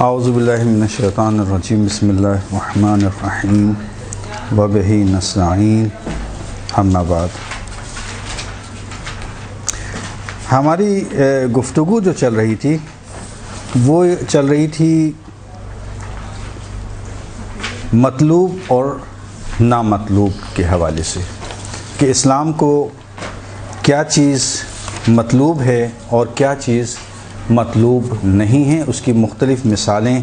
اعوذ باللہ من الشیطان الرجیم بسم اللہ الرحمن الرحیم وبہ نستعین اما بعد۔ ہماری گفتگو جو چل رہی تھی وہ چل رہی تھی مطلوب اور نامطلوب کے حوالے سے کہ اسلام کو کیا چیز مطلوب ہے اور کیا چیز مطلوب نہیں ہے، اس کی مختلف مثالیں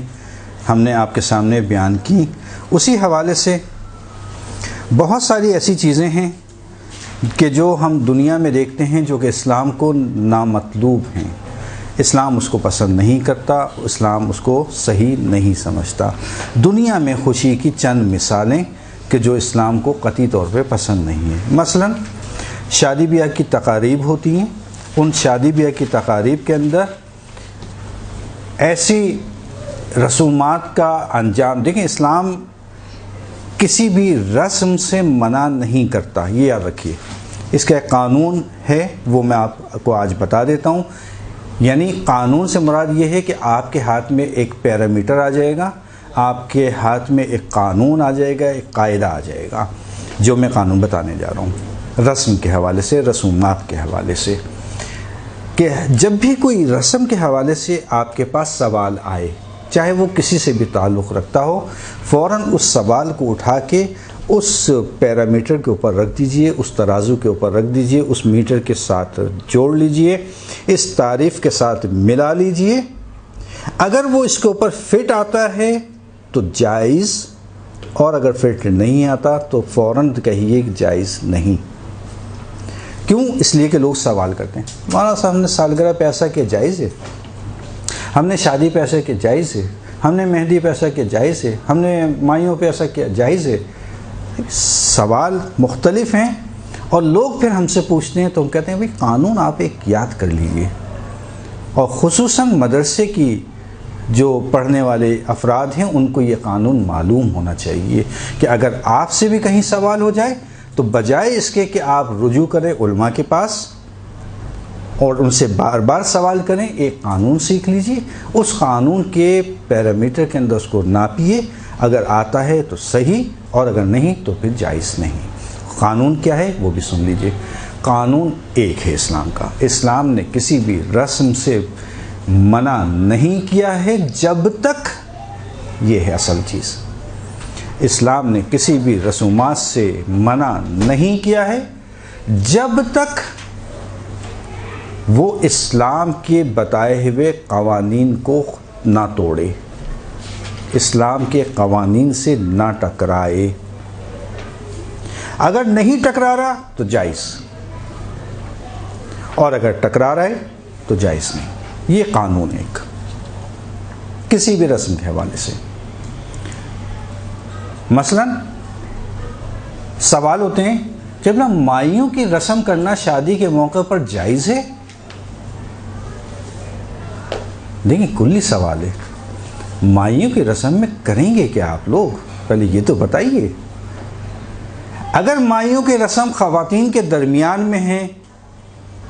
ہم نے آپ کے سامنے بیان کی۔ اسی حوالے سے بہت ساری ایسی چیزیں ہیں کہ جو ہم دنیا میں دیکھتے ہیں جو کہ اسلام کو نامطلوب ہیں، اسلام اس کو پسند نہیں کرتا، اسلام اس کو صحیح نہیں سمجھتا۔ دنیا میں خوشی کی چند مثالیں کہ جو اسلام کو قطعی طور پہ پسند نہیں ہیں۔ مثلا شادی بیاہ کی تقاریب ہوتی ہیں، ان شادی بیاہ کی تقاریب کے اندر ایسی رسومات کا انجام دیکھیں، اسلام کسی بھی رسم سے منع نہیں کرتا، یہ یاد رکھیے۔ اس کا ایک قانون ہے، وہ میں آپ کو آج بتا دیتا ہوں۔ یعنی قانون سے مراد یہ ہے کہ آپ کے ہاتھ میں ایک پیرامیٹر آ جائے گا، آپ کے ہاتھ میں ایک قانون آ جائے گا، ایک قاعدہ آ جائے گا، جو میں قانون بتانے جا رہا ہوں رسم کے حوالے سے، رسومات کے حوالے سے، کہ جب بھی کوئی رسم کے حوالے سے آپ کے پاس سوال آئے، چاہے وہ کسی سے بھی تعلق رکھتا ہو، فوراً اس سوال کو اٹھا کے اس پیرامیٹر کے اوپر رکھ دیجئے، اس ترازو کے اوپر رکھ دیجئے، اس میٹر کے ساتھ جوڑ لیجئے، اس تعریف کے ساتھ ملا لیجئے۔ اگر وہ اس کے اوپر فٹ آتا ہے تو جائز، اور اگر فٹ نہیں آتا تو فوراً کہیے کہ جائز نہیں۔ کیوں؟ اس لیے کہ لوگ سوال کرتے ہیں، مولانا صاحب نے سالگرہ پہ ایسا کیا جائز ہے، ہم نے شادی پہ ایسا کیا جائز ہے، ہم نے مہندی پہ ایسا کیا جائز ہے، ہم نے مائیوں پہ ایسا کیا جائز ہے۔ سوال مختلف ہیں اور لوگ پھر ہم سے پوچھتے ہیں تو ہم کہتے ہیں بھئی قانون آپ ایک یاد کر لیجئے، اور خصوصاً مدرسے کی جو پڑھنے والے افراد ہیں ان کو یہ قانون معلوم ہونا چاہیے کہ اگر آپ سے بھی کہیں سوال ہو جائے تو بجائے اس کے کہ آپ رجوع کریں علماء کے پاس اور ان سے بار بار سوال کریں، ایک قانون سیکھ لیجئے، اس قانون کے پیرامیٹر کے اندر اس کو ناپیے، اگر آتا ہے تو صحیح اور اگر نہیں تو پھر جائز نہیں۔ قانون کیا ہے وہ بھی سن لیجئے۔ قانون ایک ہے اسلام کا، اسلام نے کسی بھی رسم سے منع نہیں کیا ہے جب تک، یہ ہے اصل چیز، اسلام نے کسی بھی رسومات سے منع نہیں کیا ہے جب تک وہ اسلام کے بتائے ہوئے قوانین کو نہ توڑے، اسلام کے قوانین سے نہ ٹکرائے۔ اگر نہیں ٹکرا رہا تو جائز، اور اگر ٹکرا رہا ہے تو جائز نہیں۔ یہ قانون ایک کسی بھی رسم کے حوالے سے۔ مثلا سوال ہوتے ہیں جب نا مائیوں کی رسم کرنا شادی کے موقع پر جائز ہے؟ دیکھیں کلی سوال ہے، مائیوں کی رسم میں کریں گے کیا آپ لوگ؟ پہلے یہ تو بتائیے۔ اگر مائیوں کی رسم خواتین کے درمیان میں ہے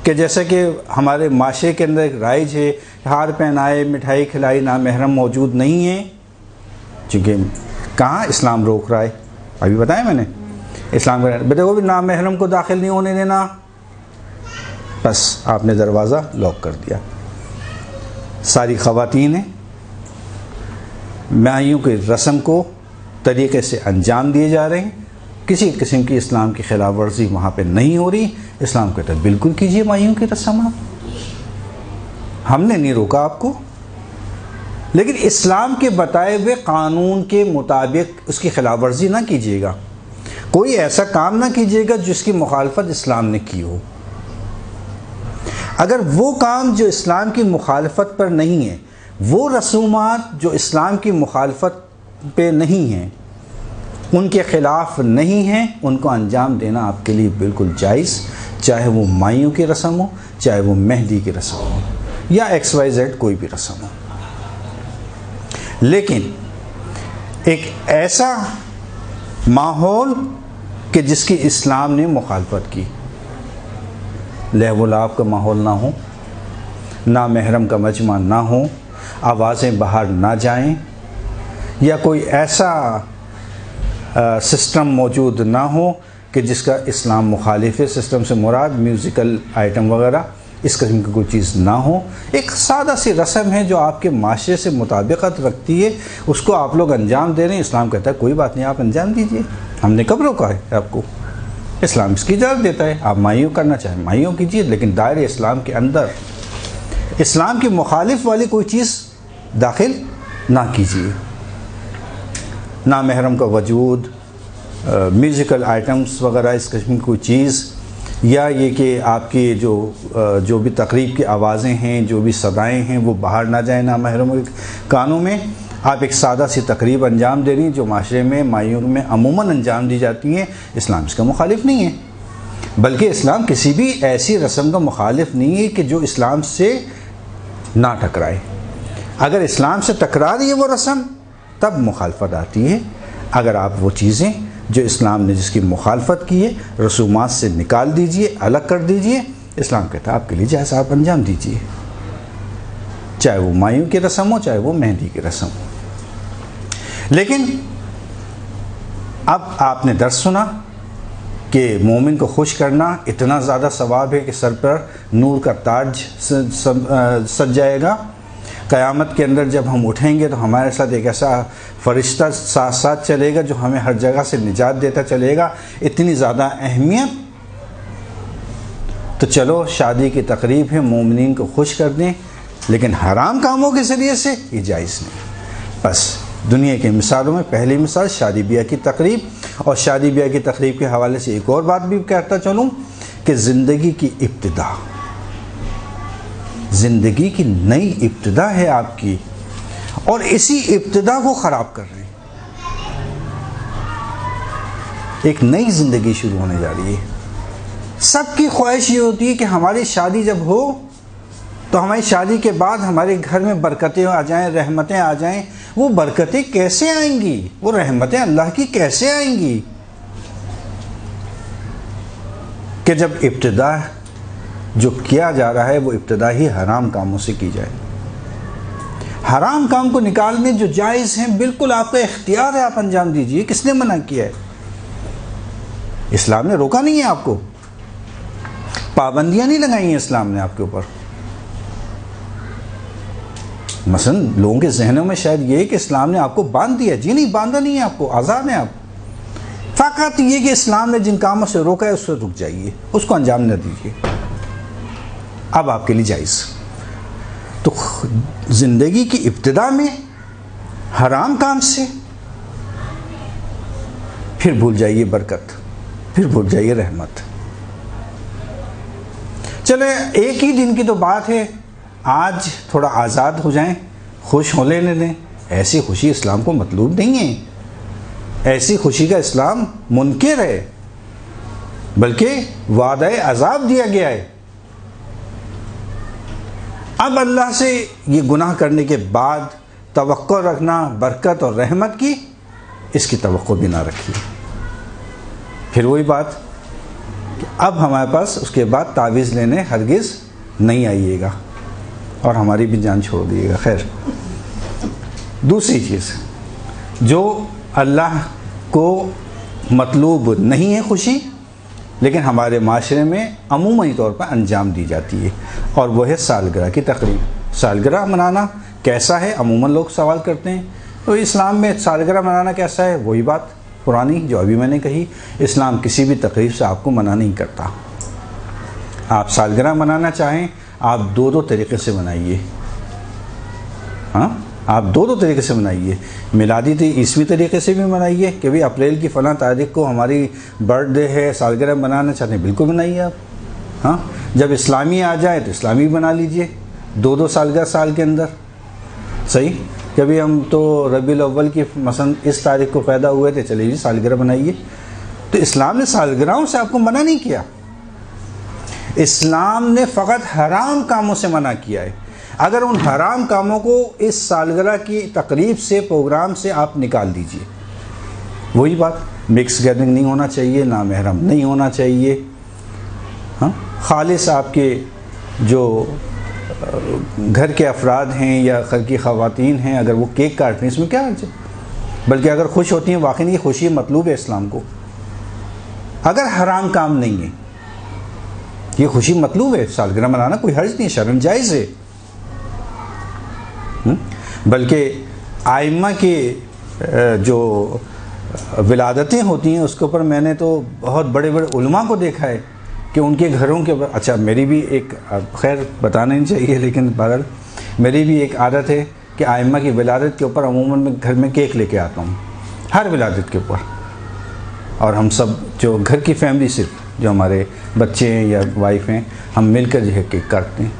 کہ جیسا کہ ہمارے معاشرے کے اندر ایک رائج ہے، ہار پہنائے، مٹھائی کھلائی، نامحرم موجود نہیں ہے، چونکہ کہاں اسلام روک رہا ہے، ابھی بتایا میں نے، اسلام کا دیکھو بھی نامحرم کو داخل نہیں ہونے دینا، بس آپ نے دروازہ لاک کر دیا۔ ساری خواتین ہیں، مائیوں کی رسم کو طریقے سے انجام دیے جا رہے ہیں، کسی قسم کی اسلام کی خلاف ورزی وہاں پہ نہیں ہو رہی۔ اسلام کہتا ہے بالکل کیجئے مائیوں کی رسم، ہم نے نہیں روکا آپ کو، لیکن اسلام کے بتائے ہوئے قانون کے مطابق اس کی خلاف ورزی نہ کیجیے گا، کوئی ایسا کام نہ کیجیے گا جس کی مخالفت اسلام نے کی ہو۔ اگر وہ کام جو اسلام کی مخالفت پر نہیں ہے، وہ رسومات جو اسلام کی مخالفت پہ نہیں ہیں، ان کے خلاف نہیں ہیں، ان کو انجام دینا آپ کے لیے بالکل جائز، چاہے وہ مائیوں کی رسم ہو، چاہے وہ مہندی کی رسم ہو، یا ایکس وائی زیڈ کوئی بھی رسم ہو۔ لیکن ایک ایسا ماحول کہ جس کی اسلام نے مخالفت کی، لہو و لعب کا ماحول نہ ہو، نامحرم کا مجمع نہ ہو، آوازیں باہر نہ جائیں، یا کوئی ایسا سسٹم موجود نہ ہو کہ جس کا اسلام مخالف ہے۔ سسٹم سے مراد میوزیکل آئٹم وغیرہ اس قسم کی کوئی چیز نہ ہو۔ ایک سادہ سی رسم ہے جو آپ کے معاشرے سے مطابقت رکھتی ہے، اس کو آپ لوگ انجام دے رہے ہیں، اسلام کہتا ہے کوئی بات نہیں، آپ انجام دیجئے، ہم نے کب روکا ہے آپ کو؟ اسلام اس کی اجازت دیتا ہے، آپ مائیوں کرنا چاہیں مائیوں کیجیے، لیکن دائرے اسلام کے اندر اسلام کی مخالف والی کوئی چیز داخل نہ کیجیے۔ نامحرم کا وجود، میوزیکل آئٹمس وغیرہ اس قسم کی کوئی چیز، یا یہ کہ آپ کی جو بھی تقریب کی آوازیں ہیں، جو بھی صدائیں ہیں، وہ باہر نہ جائیں نامحرم کے کانوں میں۔ آپ ایک سادہ سی تقریب انجام دے رہی ہیں جو معاشرے میں مائیوں میں عموماً انجام دی جاتی ہیں، اسلام اس کا مخالف نہیں ہے، بلکہ اسلام کسی بھی ایسی رسم کا مخالف نہیں ہے کہ جو اسلام سے نہ ٹکرائے۔ اگر اسلام سے ٹکرا رہی ہے وہ رسم تب مخالفت آتی ہے۔ اگر آپ وہ چیزیں جو اسلام نے جس کی مخالفت کی ہے رسومات سے نکال دیجئے، الگ کر دیجئے، اسلام کہتا ہے آپ کے لیے جائز، آپ انجام دیجئے، چاہے وہ مائیوں کی رسم ہو، چاہے وہ مہندی کی رسم ہو۔ لیکن اب آپ نے درس سنا کہ مومن کو خوش کرنا اتنا زیادہ ثواب ہے کہ سر پر نور کا تاج سج جائے گا۔ قیامت کے اندر جب ہم اٹھیں گے تو ہمارے ساتھ ایک ایسا فرشتہ ساتھ ساتھ چلے گا جو ہمیں ہر جگہ سے نجات دیتا چلے گا، اتنی زیادہ اہمیت۔ تو چلو شادی کی تقریب ہے، مومنین کو خوش کر دیں، لیکن حرام کاموں کے ذریعے سے یہ جائز نہیں۔ بس دنیا کی مثالوں میں پہلی مثال شادی بیاہ کی تقریب، اور شادی بیاہ کی تقریب کے حوالے سے ایک اور بات بھی کہتا چلوں کہ زندگی کی ابتدا، زندگی کی نئی ابتدا ہے آپ کی، اور اسی ابتدا کو خراب کر رہے ہیں۔ ایک نئی زندگی شروع ہونے جا رہی ہے۔ سب کی خواہش یہ ہوتی ہے کہ ہماری شادی جب ہو تو ہماری شادی کے بعد ہمارے گھر میں برکتیں آ جائیں، رحمتیں آ جائیں۔ وہ برکتیں کیسے آئیں گی؟ وہ رحمتیں اللہ کی کیسے آئیں گی کہ جب ابتدا جو کیا جا رہا ہے وہ ابتدا ہی حرام کاموں سے کی جائے۔ حرام کام کو نکالنے جو جائز ہیں بالکل آپ کا اختیار ہے، آپ انجام دیجئے، کس نے منع کیا ہے؟ اسلام نے روکا نہیں ہے آپ کو، پابندیاں نہیں لگائی ہیں اسلام نے آپ کے اوپر۔ مثلا لوگوں کے ذہنوں میں شاید یہ ہے کہ اسلام نے آپ کو باندھ دیا، جی نہیں، باندھا نہیں ہے آپ کو، آزاد ہیں آپ۔ فقط یہ کہ اسلام نے جن کاموں سے روکا ہے اس سے رک جائیے، اس کو انجام نہ دیجیے، اب آپ کے لیے جائز۔ تو زندگی کی ابتدا میں حرام کام سے، پھر بھول جائیے برکت، پھر بھول جائیے رحمت۔ چلے ایک ہی دن کی تو بات ہے، آج تھوڑا آزاد ہو جائیں، خوش ہو لینے دیں۔ ایسی خوشی اسلام کو مطلوب نہیں ہے، ایسی خوشی کا اسلام منکر ہے، بلکہ وعدہ عذاب دیا گیا ہے۔ اب اللہ سے یہ گناہ کرنے کے بعد توقع رکھنا برکت اور رحمت کی، اس کی توقع بھی نہ رکھیے۔ پھر وہی بات کہ اب ہمارے پاس اس کے بعد تعویذ لینے ہرگز نہیں آئیے گا اور ہماری بھی جان چھوڑ دیے گا۔ خیر، دوسری چیز جو اللہ کو مطلوب نہیں ہے خوشی، لیکن ہمارے معاشرے میں عموماً طور پر انجام دی جاتی ہے، اور وہ ہے سالگرہ کی تقریب۔ سالگرہ منانا کیسا ہے؟ عموماً لوگ سوال کرتے ہیں، تو اسلام میں سالگرہ منانا کیسا ہے؟ وہی بات پرانی جو ابھی میں نے کہی، اسلام کسی بھی تقریب سے آپ کو منع نہیں کرتا۔ آپ سالگرہ منانا چاہیں آپ دو طریقے سے منائیے، ہاں آپ دو طریقے سے منائیے۔ میلادی عیسوی طریقے سے بھی منائیے کہ بھی اپریل کی فلاں تاریخ کو ہماری برتھ ڈے ہے، سالگرہ منانا چاہتے ہیں بالکل منائیے آپ، ہاں جب اسلامی آ جائے تو اسلامی بنا لیجئے، دو سالگرہ سال کے اندر، صحیح۔ کبھی ہم تو ربیع الاول کی مثلا اس تاریخ کو پیدا ہوئے تھے، چلیے جی سالگرہ بنائیے۔ تو اسلام نے سالگرہوں سے آپ کو منع نہیں کیا، اسلام نے فقط حرام کاموں سے منع کیا ہے۔ اگر ان حرام کاموں کو اس سالگرہ کی تقریب سے، پروگرام سے آپ نکال دیجئے، وہی بات، مکس گیدرنگ نہیں ہونا چاہیے، نامحرم نہیں ہونا چاہیے، ہاں خالص آپ کے جو گھر کے افراد ہیں یا گھر کی خواتین ہیں، اگر وہ کیک کاٹ رہی ہیں اس میں کیا حرج ہے؟ بلکہ اگر خوش ہوتی ہیں واقعی یہ خوشی مطلوب ہے اسلام کو، اگر حرام کام نہیں ہے یہ خوشی مطلوب ہے، سالگرہ منانا کوئی حرج نہیں، شرعاً جائز ہے۔ بلکہ آئمہ کی جو ولادتیں ہوتی ہیں اس کے اوپر میں نے تو بہت بڑے بڑے علماء کو دیکھا ہے کہ ان کے گھروں کے اوپر، اچھا میری بھی ایک، خیر بتانا نہیں چاہیے لیکن بہرحال میری بھی ایک عادت ہے کہ آئمہ کی ولادت کے اوپر عموماً میں گھر میں کیک لے کے آتا ہوں ہر ولادت کے اوپر، اور ہم سب جو گھر کی فیملی، صرف جو ہمارے بچے ہیں یا وائف ہیں، ہم مل کر جو ہے کیک کاٹتے ہیں۔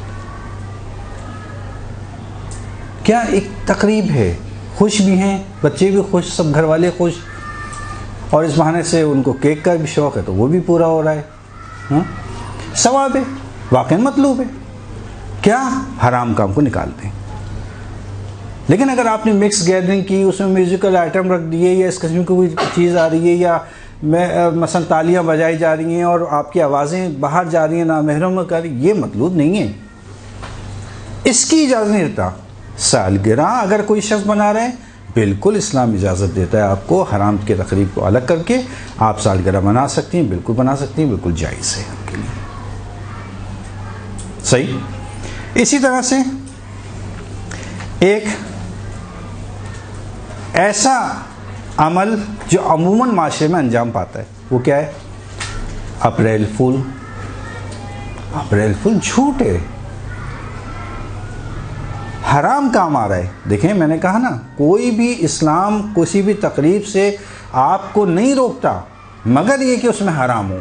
کیا ایک تقریب ہے، خوش بھی ہیں بچے بھی خوش، سب گھر والے خوش، اور اس بہانے سے ان کو کیک کا بھی شوق ہے تو وہ بھی پورا ہو رہا ہے، ثواب ہے، واقعی مطلوب ہے، کیا حرام کام کو نکالتے ہیں۔ لیکن اگر آپ نے مکس گیدرنگ کی، اس میں میوزیکل آئٹم رکھ دیے یا اس قسم کی کوئی چیز آ رہی ہے، یا مثلا تالیاں بجائی جا رہی ہیں اور آپ کی آوازیں باہر جا رہی ہیں نامحرم کر رہی، یہ مطلوب نہیں ہے، اس کی اجازت نہیں دیتا۔ سالگرہ اگر کوئی شخص بنا رہے ہیں، بالکل اسلام اجازت دیتا ہے آپ کو حرام کے تقریب کو الگ کر کے آپ سالگرہ بنا سکتی ہیں، بالکل بنا سکتی ہیں، بالکل جائز ہے آپ کے لیے، صحیح۔ اسی طرح سے ایک ایسا عمل جو عموماً معاشرے میں انجام پاتا ہے وہ کیا ہے؟ اپریل فول۔ اپریل فول جھوٹ ہے، حرام کام آ رہا ہے۔ دیکھیں میں نے کہا نا، کوئی بھی اسلام کسی بھی تقریب سے آپ کو نہیں روکتا مگر یہ کہ اس میں حرام ہو۔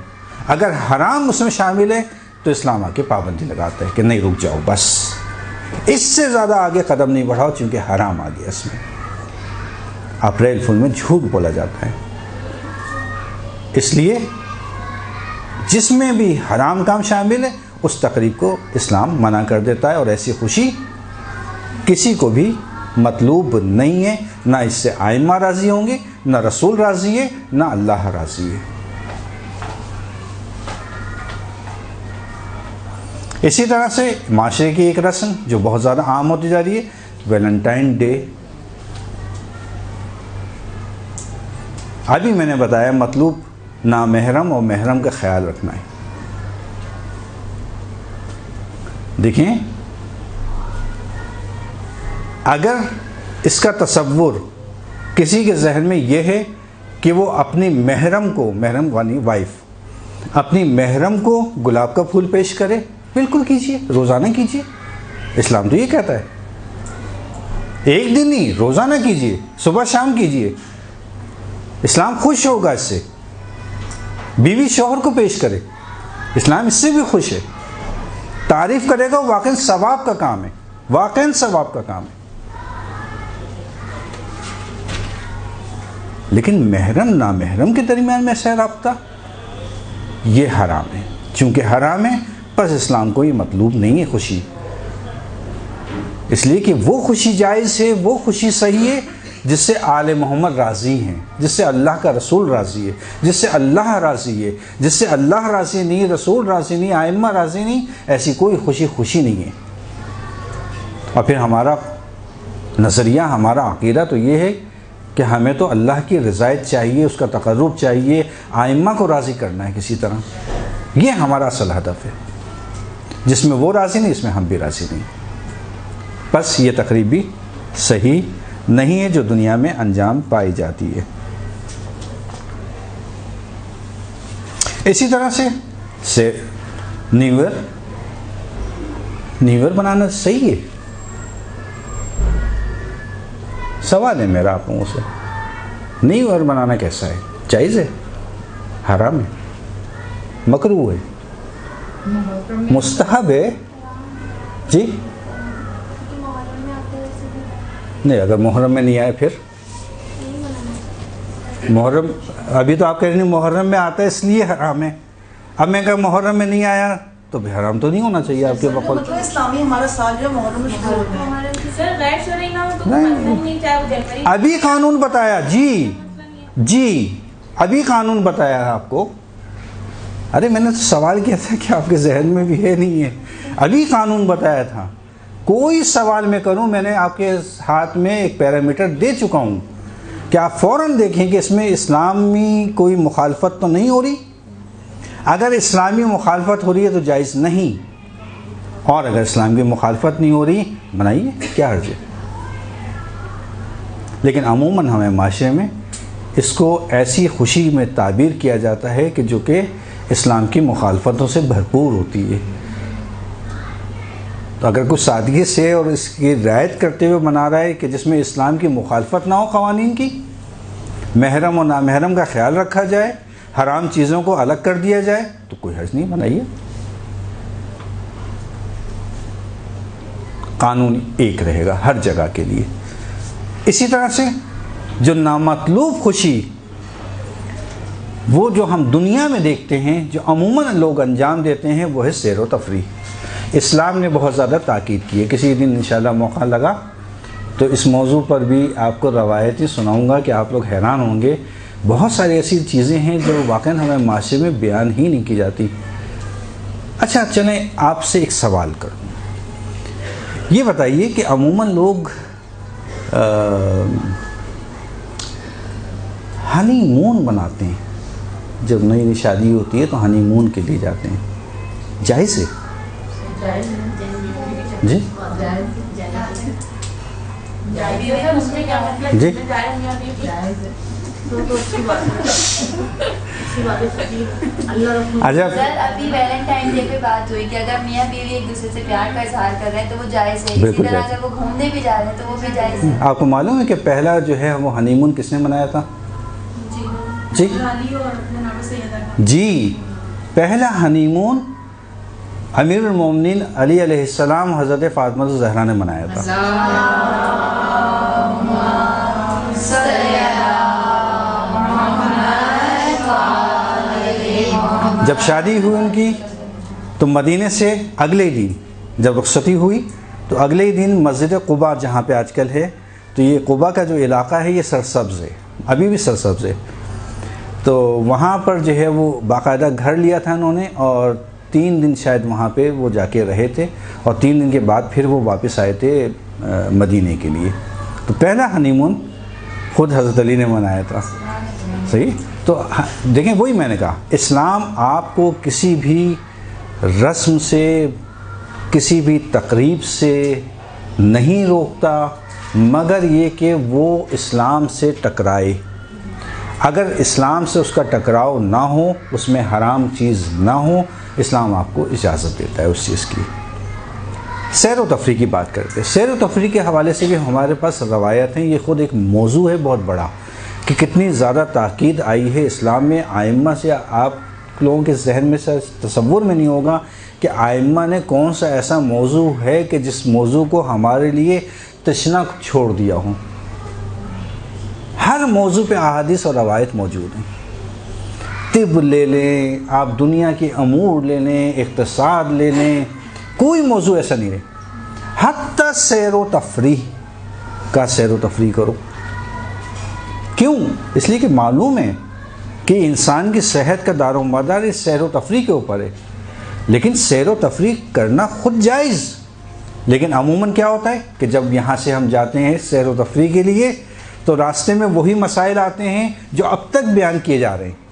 اگر حرام اس میں شامل ہے تو اسلام آ کے پابندی لگاتا ہے کہ نہیں، رک جاؤ، بس اس سے زیادہ آگے قدم نہیں بڑھاؤ، چونکہ حرام آ گیا اس میں۔ اپریل فول میں جھوٹ بولا جاتا ہے، اس لیے جس میں بھی حرام کام شامل ہے اس تقریب کو اسلام منع کر دیتا ہے، اور ایسی خوشی کسی کو بھی مطلوب نہیں ہے، نہ اس سے آئمہ راضی ہوں گے، نہ رسول راضی ہے، نہ اللہ راضی ہے۔ اسی طرح سے معاشرے کی ایک رسم جو بہت زیادہ عام ہوتی جا رہی ہے، ویلنٹائن ڈے۔ ابھی میں نے بتایا مطلوب نامحرم اور محرم کا خیال رکھنا ہے۔ دیکھیں اگر اس کا تصور کسی کے ذہن میں یہ ہے کہ وہ اپنی محرم کو، محرم یعنی وائف، اپنی محرم کو گلاب کا پھول پیش کرے، بالکل کیجئے، روزانہ کیجئے، اسلام تو یہ کہتا ہے، ایک دن نہیں، روزانہ کیجئے، صبح شام کیجئے، اسلام خوش ہوگا اس سے۔ بیوی شوہر کو پیش کرے، اسلام اس سے بھی خوش ہے، تعریف کرے گا، واقعاً ثواب کا کام ہے، واقعاً ثواب کا کام ہے۔ لیکن محرم نامحرم کے درمیان میں ایسا رابطہ، یہ حرام ہے، چونکہ حرام ہے پس اسلام کو یہ مطلوب نہیں ہے خوشی، اس لیے کہ وہ خوشی جائز ہے، وہ خوشی صحیح ہے جس سے آل محمد راضی ہیں، جس سے اللہ کا رسول راضی ہے، جس سے اللہ راضی ہے، جس سے اللہ راضی نہیں، رسول راضی نہیں، آئمہ راضی نہیں، ایسی کوئی خوشی نہیں ہے۔ اور پھر ہمارا نظریہ، ہمارا عقیدہ تو یہ ہے کہ ہمیں تو اللہ کی رضایت چاہیے، اس کا تقرب چاہیے، آئمہ کو راضی کرنا ہے کسی طرح، یہ ہمارا اصل ہدف ہے۔ جس میں وہ راضی نہیں، اس میں ہم بھی راضی نہیں، بس یہ تقریب بھی صحیح نہیں ہے جو دنیا میں انجام پائی جاتی ہے۔ اسی طرح سے نیو ایئر بنانا صحیح ہے؟ سوال ہے میرا آپ لوگوں سے، نیو ایئر بنانا کیسا ہے؟ جائز ہے؟ حرام ہے؟ مکروہ ہے؟ مستحب ہے؟ جی نہیں، اگر محرم میں نہیں آئے پھر محرم، ابھی تو آپ کہہ رہے ہیں محرم میں آتا ہے اس لیے حرام ہے، اب میں کہا محرم میں نہیں آیا تو بھی حرام تو نہیں ہونا چاہیے آپ کے بقول؟ اسلامی ہمارا سال جو محرم میں شروع ہوتا ہے۔ ابھی قانون بتایا، جی ابھی قانون بتایا آپ کو، ارے میں نے تو سوال کیا تھا کہ آپ کے ذہن میں بھی ہے نہیں ہے، ابھی قانون بتایا تھا کوئی سوال میں کروں، میں نے آپ کے ہاتھ میں ایک پیرامیٹر دے چکا ہوں کہ آپ فوراً دیکھیں کہ اس میں اسلامی کوئی مخالفت تو نہیں ہو رہی. اگر اسلامی مخالفت ہو رہی ہے تو جائز نہیں، اور اگر اسلام کی مخالفت نہیں ہو رہی بنائیے، کیا حرج ہے. لیکن عموماً ہمیں معاشرے میں اس کو ایسی خوشی میں تعبیر کیا جاتا ہے کہ جو کہ اسلام کی مخالفتوں سے بھرپور ہوتی ہے. تو اگر کچھ سادگی سے اور اس کی رعایت کرتے ہوئے منا رہا ہے کہ جس میں اسلام کی مخالفت نہ ہو قوانین کی، محرم اور نامحرم کا خیال رکھا جائے، حرام چیزوں کو الگ کر دیا جائے، تو کوئی حرج نہیں، بنائیے. قانون ایک رہے گا ہر جگہ کے لیے. اسی طرح سے جو نامطلوب خوشی وہ جو ہم دنیا میں دیکھتے ہیں، جو عموماً لوگ انجام دیتے ہیں، وہ ہے سیر و تفریح. اسلام نے بہت زیادہ تاکید کی ہے. کسی دن انشاءاللہ موقع لگا تو اس موضوع پر بھی آپ کو روایتیں سناؤں گا کہ آپ لوگ حیران ہوں گے. بہت ساری ایسی چیزیں ہیں جو واقعاً ہمیں معاشرے میں بیان ہی نہیں کی جاتی. اچھا چلیں آپ سے ایک سوال کروں. یہ بتائیے کہ عموماً لوگ ہنی مون بناتے ہیں، جب نئی شادی ہوتی ہے تو ہنی مون کے لیے جاتے ہیں، جائز ہے؟ جی جی سر ابھی ویلنٹائن ڈے پہ بات ہوئی کہ اگر میاں بیوی ایک دوسرے سے پیار کا اظہار کر رہے ہیں تو وہ جائز ہے. اسی طرح اگر وہ گھومنے بھی جا رہے ہیں تو وہ بھی جائز ہے. آپ کو معلوم ہے کہ پہلا جو ہے وہ ہنی مون کس نے منایا تھا؟ جی جی پہلا ہنی مون امیر المومنین علی علیہ السلام حضرت فاطمہ الزہرا نے منایا تھا. جب شادی ہوئی ان کی تو مدینے سے اگلے دن جب رخصتی ہوئی تو اگلے دن مسجد قباء جہاں پہ آج کل ہے، تو یہ قباء کا جو علاقہ ہے یہ سرسبز ہے، ابھی بھی سرسبز ہے. تو وہاں پر جو ہے وہ باقاعدہ گھر لیا تھا انہوں نے، اور 3 دن شاید وہاں پہ وہ جا کے رہے تھے، اور 3 دن کے بعد پھر وہ واپس آئے تھے مدینے کے لیے. تو پہلا ہنی مون خود حضرت علی نے منایا تھا. صحیح. تو دیکھیں وہی میں نے کہا، اسلام آپ کو کسی بھی رسم سے، کسی بھی تقریب سے نہیں روکتا، مگر یہ کہ وہ اسلام سے ٹکرائے. اگر اسلام سے اس کا ٹکراؤ نہ ہو، اس میں حرام چیز نہ ہو، اسلام آپ کو اجازت دیتا ہے اس چیز کی. سیر و تفریح کی بات کرتے ہیں. سیر و تفریح کے حوالے سے بھی ہمارے پاس روایت ہیں. یہ خود ایک موضوع ہے بہت بڑا کہ کتنی زیادہ تاکید آئی ہے اسلام میں. آئمہ سے آپ لوگوں کے ذہن میں سے تصور میں نہیں ہوگا کہ آئمہ نے کون سا ایسا موضوع ہے کہ جس موضوع کو ہمارے لیے تشنہ چھوڑ دیا ہوں. ہر موضوع پہ احادیث اور روایت موجود ہیں. طب لے لیں، آپ دنیا کے امور لے لیں، اقتصاد لے لیں، کوئی موضوع ایسا نہیں ہے. حتیٰ سیر و تفریح کا سیر و تفریح کرو. کیوں؟ اس لیے کہ معلوم ہے کہ انسان کی صحت کا دار و مدار اس سیر و تفریح کے اوپر ہے. لیکن سیر و تفریح کرنا خود جائز، لیکن عموماً کیا ہوتا ہے کہ جب یہاں سے ہم جاتے ہیں سیر و تفریح کے لیے تو راستے میں وہی مسائل آتے ہیں جو اب تک بیان کیے جا رہے ہیں.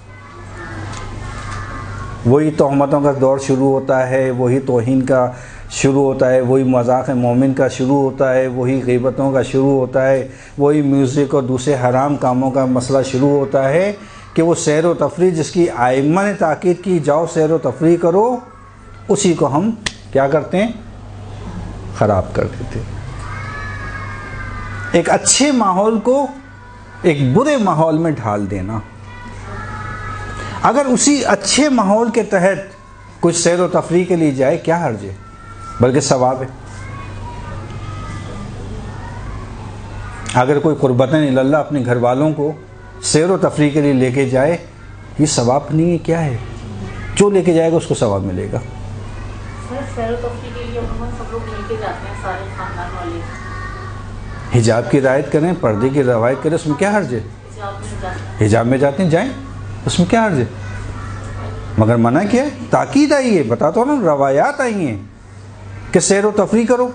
وہی تہمتوں کا دور شروع ہوتا ہے، وہی توہین کا شروع ہوتا ہے، وہی مذاق مومن کا شروع ہوتا ہے، وہی غیبتوں کا شروع ہوتا ہے، وہی میوزک اور دوسرے حرام کاموں کا مسئلہ شروع ہوتا ہے کہ وہ سیر و تفریح جس کی آئمہ نے تاکید کی جاؤ سیر و تفریح کرو، اسی کو ہم کیا کرتے ہیں؟ خراب کر دیتے. ایک اچھے ماحول کو ایک برے ماحول میں ڈھال دینا. اگر اسی اچھے ماحول کے تحت کچھ سیر و تفریح کے لیے جائے کیا حرج ہے؟ بلکہ ثواب ہے. اگر کوئی قربتاً اللہ اپنے گھر والوں کو سیر و تفریح کے لیے لے کے جائے، یہ ثواب نہیں ہے، کیا ہے؟ جو لے کے جائے گا اس کو ثواب ملے گا. سیر و تفریح کے لیے عموماً سب لوگ مل کے جاتے ہیں، سارے خاندان والے. حجاب کی رعایت کریں، پردے کی روایت کریں، اس میں کیا حرج ہے؟ حجاب میں جاتے ہیں جائیں، اس میں کیا حرج ہے؟ مگر منع کیا ہے، تاکید آئی ہے. بتاتا ہوں نا، روایات آئی ہیں کہ سیر و تفریح کرو.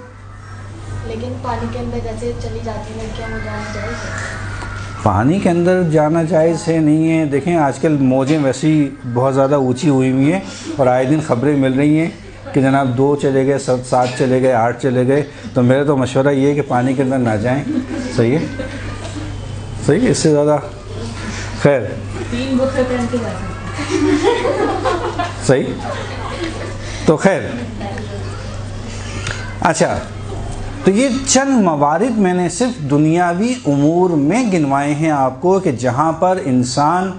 لیکن پانی کے اندر جیسے چلی جاتی ہیں لڑکیاں وہ جانا جائز ہے؟ پانی کے اندر جانا جائز ہے نہیں ہے. دیکھیں آج کل موجیں ویسی بہت زیادہ اونچی ہوئی ہوئی ہیں اور آئے دن خبریں مل رہی ہیں کہ جناب 2 چلے گئے 7 چلے گئے 8 چلے گئے. تو میرا تو مشورہ یہ ہے کہ پانی کے اندر نہ جائیں. صحیح ہے, صحیح ہے, اس سے زیادہ خیر 3 برقعے پہن کے جا سکتے. صحیح. تو خیر اچھا, تو یہ چند موارد میں نے صرف دنیاوی امور میں گنوائے ہیں آپ کو کہ جہاں پر انسان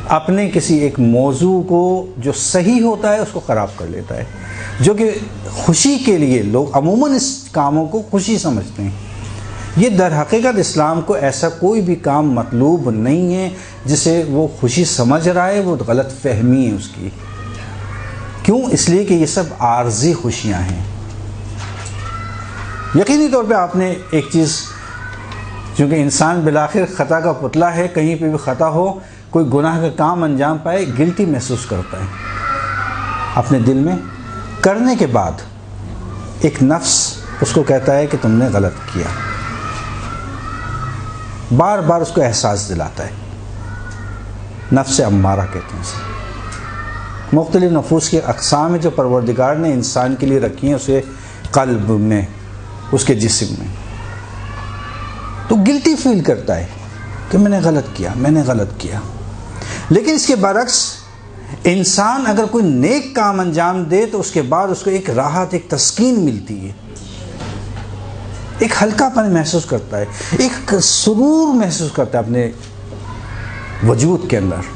اپنے کسی ایک موضوع کو جو صحیح ہوتا ہے اس کو خراب کر لیتا ہے, جو کہ خوشی کے لیے لوگ عموماً اس کاموں کو خوشی سمجھتے ہیں. یہ در حقیقت اسلام کو ایسا کوئی بھی کام مطلوب نہیں ہے جسے وہ خوشی سمجھ رہا ہے, وہ غلط فہمی ہے اس کی. کیوں؟ اس لیے کہ یہ سب عارضی خوشیاں ہیں. یقینی طور پہ آپ نے ایک چیز, چونکہ انسان بالآخر خطا کا پتلا ہے, کہیں پہ بھی خطا ہو, کوئی گناہ کا کام انجام پائے, گلٹی محسوس کرتا ہے اپنے دل میں. کرنے کے بعد ایک نفس اس کو کہتا ہے کہ تم نے غلط کیا, بار بار اس کو احساس دلاتا ہے. نفس امارہ کہتے ہیں اسے. مختلف نفوس کی اقسام جو پروردگار نے انسان کے لیے رکھی ہیں, اسے قلب میں, اس کے جسم میں. تو گلٹی فیل کرتا ہے کہ میں نے غلط کیا, میں نے غلط کیا. لیکن اس کے برعکس انسان اگر کوئی نیک کام انجام دے تو اس کے بعد اس کو ایک راحت, ایک تسکین ملتی ہے, ایک ہلکا پن محسوس کرتا ہے, ایک سرور محسوس کرتا ہے اپنے وجود کے اندر.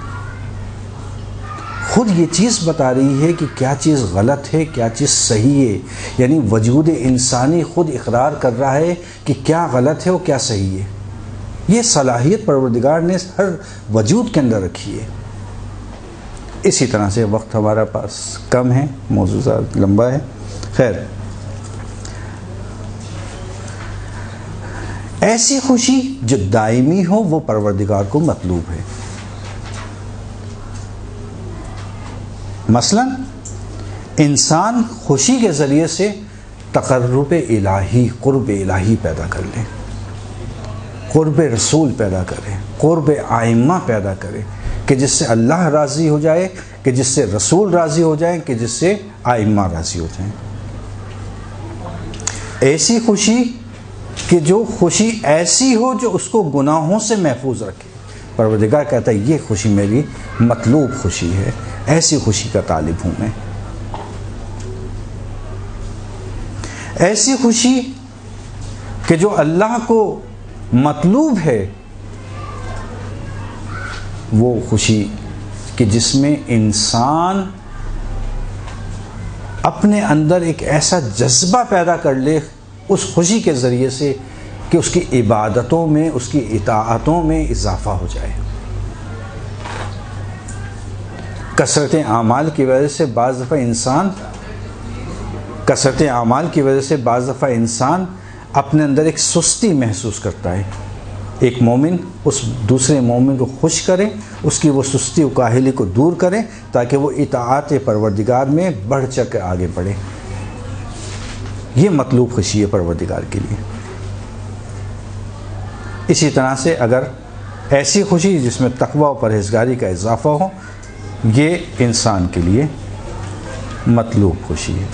خود یہ چیز بتا رہی ہے کہ کیا چیز غلط ہے, کیا چیز صحیح ہے. یعنی وجود انسانی خود اقرار کر رہا ہے کہ کیا غلط ہے اور کیا صحیح ہے. یہ صلاحیت پروردگار نے ہر وجود کے اندر رکھی ہے. اسی طرح سے وقت ہمارا پاس کم ہے, موضوع لمبا ہے. خیر, ایسی خوشی جو دائمی ہو وہ پروردگار کو مطلوب ہے. مثلا انسان خوشی کے ذریعے سے تقرب الہی, قرب الہی پیدا کر لے, قرب رسول پیدا کرے, قرب ائمہ پیدا کرے کہ جس سے اللہ راضی ہو جائے, کہ جس سے رسول راضی ہو جائیں, کہ جس سے ائمہ راضی ہو جائیں. ایسی خوشی کہ جو خوشی ایسی ہو جو اس کو گناہوں سے محفوظ رکھے. پروردگار کہتا ہے یہ خوشی میری مطلوب خوشی ہے, ایسی خوشی کا طالب ہوں میں. ایسی خوشی کہ جو اللہ کو مطلوب ہے وہ خوشی کہ جس میں انسان اپنے اندر ایک ایسا جذبہ پیدا کر لے اس خوشی کے ذریعے سے کہ اس کی عبادتوں میں, اس کی اطاعتوں میں اضافہ ہو جائے. کثرت اعمال کی وجہ سے بعض دفعہ انسان اپنے اندر ایک سستی محسوس کرتا ہے. ایک مومن اس دوسرے مومن کو خوش کرے, اس کی وہ سستی و کاہلی کو دور کرے تاکہ وہ اطاعت پروردگار میں بڑھ چڑھ کر آگے بڑھے. یہ مطلوب خوشی ہے پروردگار کے لیے. اسی طرح سے اگر ایسی خوشی جس میں تقوی و پرہیزگاری کا اضافہ ہو, یہ انسان کے لیے مطلوب خوشی ہے.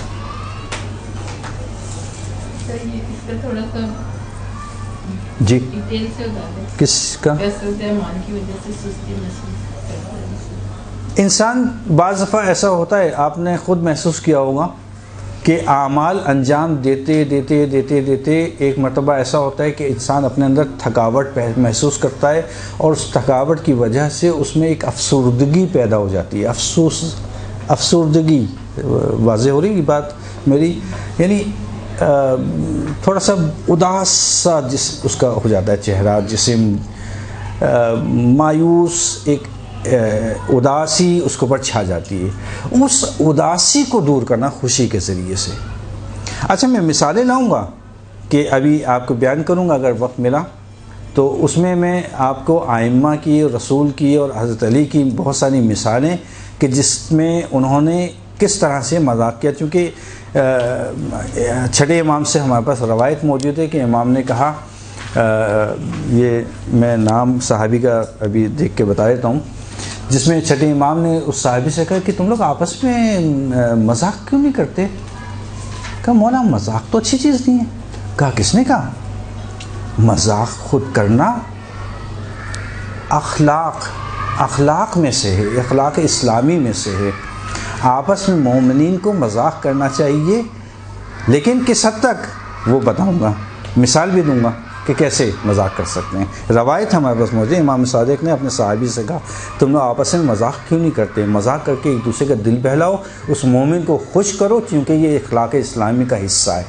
تھوڑا سا جی ڈیٹیل سے بتا دیں کس کا؟ کثرت اعمال کی وجہ سے سستی محسوس کرتا ہے انسان. بعض دفعہ ایسا ہوتا ہے, آپ نے خود محسوس کیا ہوگا کہ اعمال انجام دیتے دیتے دیتے دیتے ایک مرتبہ ایسا ہوتا ہے کہ انسان اپنے اندر تھکاوٹ محسوس کرتا ہے اور اس تھکاوٹ کی وجہ سے اس میں ایک افسردگی پیدا ہو جاتی ہے. افسردگی واضح ہو رہی ہے بات میری, یعنی تھوڑا سا اداس سا اس کا ہو جاتا ہے چہرہ, جسم مایوس, ایک اداسی اس کے اوپر چھا جاتی ہے. اس اداسی کو دور کرنا خوشی کے ذریعے سے. اچھا میں مثالیں لاؤں گا کہ ابھی آپ کو بیان کروں گا اگر وقت ملا تو. اس میں آپ کو ائمہ کی, رسول کی اور حضرت علی کی بہت ساری مثالیں کہ جس میں انہوں نے کس طرح سے مذاق کیا، چونکہ چھٹے امام سے ہمارے پاس روایت موجود ہے کہ امام نے کہا، یہ میں نام صحابی کا ابھی دیکھ کے بتا دیتا ہوں، جس میں چھٹے امام نے اس صحابی سے کہا کہ تم لوگ آپس میں مذاق کیوں نہیں کرتے؟ کہا مولا مذاق تو اچھی چیز نہیں ہے۔ کہا کس نے کہا؟ مذاق خود کرنا اخلاق میں سے ہے، اخلاق اسلامی میں سے ہے۔ آپس میں مومنین کو مذاق کرنا چاہیے، لیکن کس حد تک وہ بتاؤں گا، مثال بھی دوں گا کہ کیسے مذاق کر سکتے ہیں۔ روایت ہمارے پاس موجود ہے، امام صادق نے اپنے صحابی سے کہا تم لوگ آپس میں مذاق کیوں نہیں کرتے؟ مذاق کر کے ایک دوسرے کا دل بہلاؤ، اس مومن کو خوش کرو، کیونکہ یہ اخلاق اسلامی کا حصہ ہے۔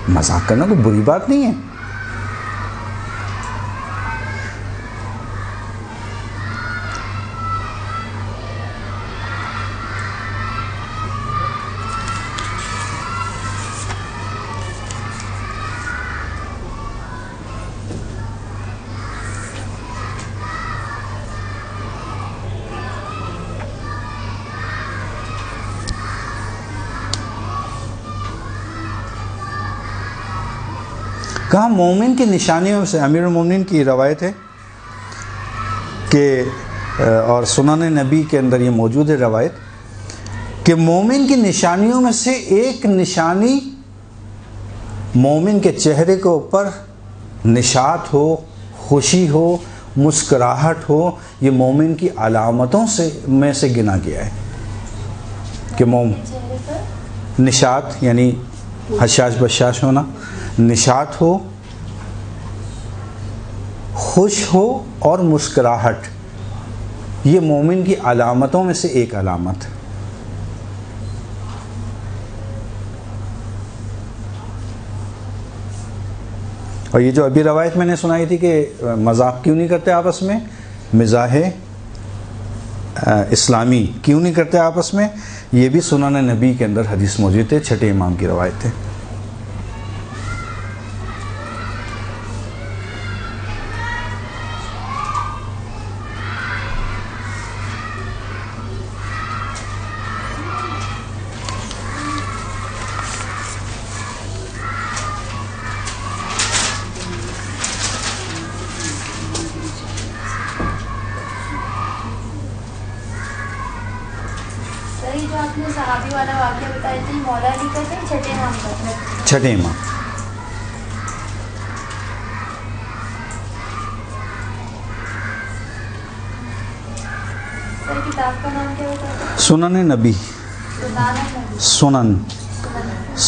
مذاق کرنا کوئی بری بات نہیں ہے۔ کہاں مومن کی نشانیوں سے امیر المومنین کی روایت ہے کہ اور سنن نبی کے اندر یہ موجود ہے روایت کہ مومن کی نشانیوں میں سے ایک نشانی مومن کے چہرے کے اوپر نشاط ہو، خوشی ہو، مسکراہٹ ہو، یہ مومن کی علامتوں میں سے گنا گیا ہے کہ نشاط یعنی حشاش بشاش ہونا، نشاط ہو، خوش ہو اور مسکراہٹ، یہ مومن کی علامتوں میں سے ایک علامت ہے۔ اور یہ جو ابھی روایت میں نے سنائی تھی کہ مذاق کیوں نہیں کرتے آپس میں، مزاح اسلامی کیوں نہیں کرتے آپس میں، یہ بھی سنن نبی کے اندر حدیث موجود ہے، چھٹے امام کی روایت ہے۔ جو آپ نے صحابی والا واقعہ بتایا تھا، مولا علی کا تھا، چھٹے امام کا تھا؟ چھٹے امام۔ سر کتاب کا نام کیا بتایا؟ سنن نبی۔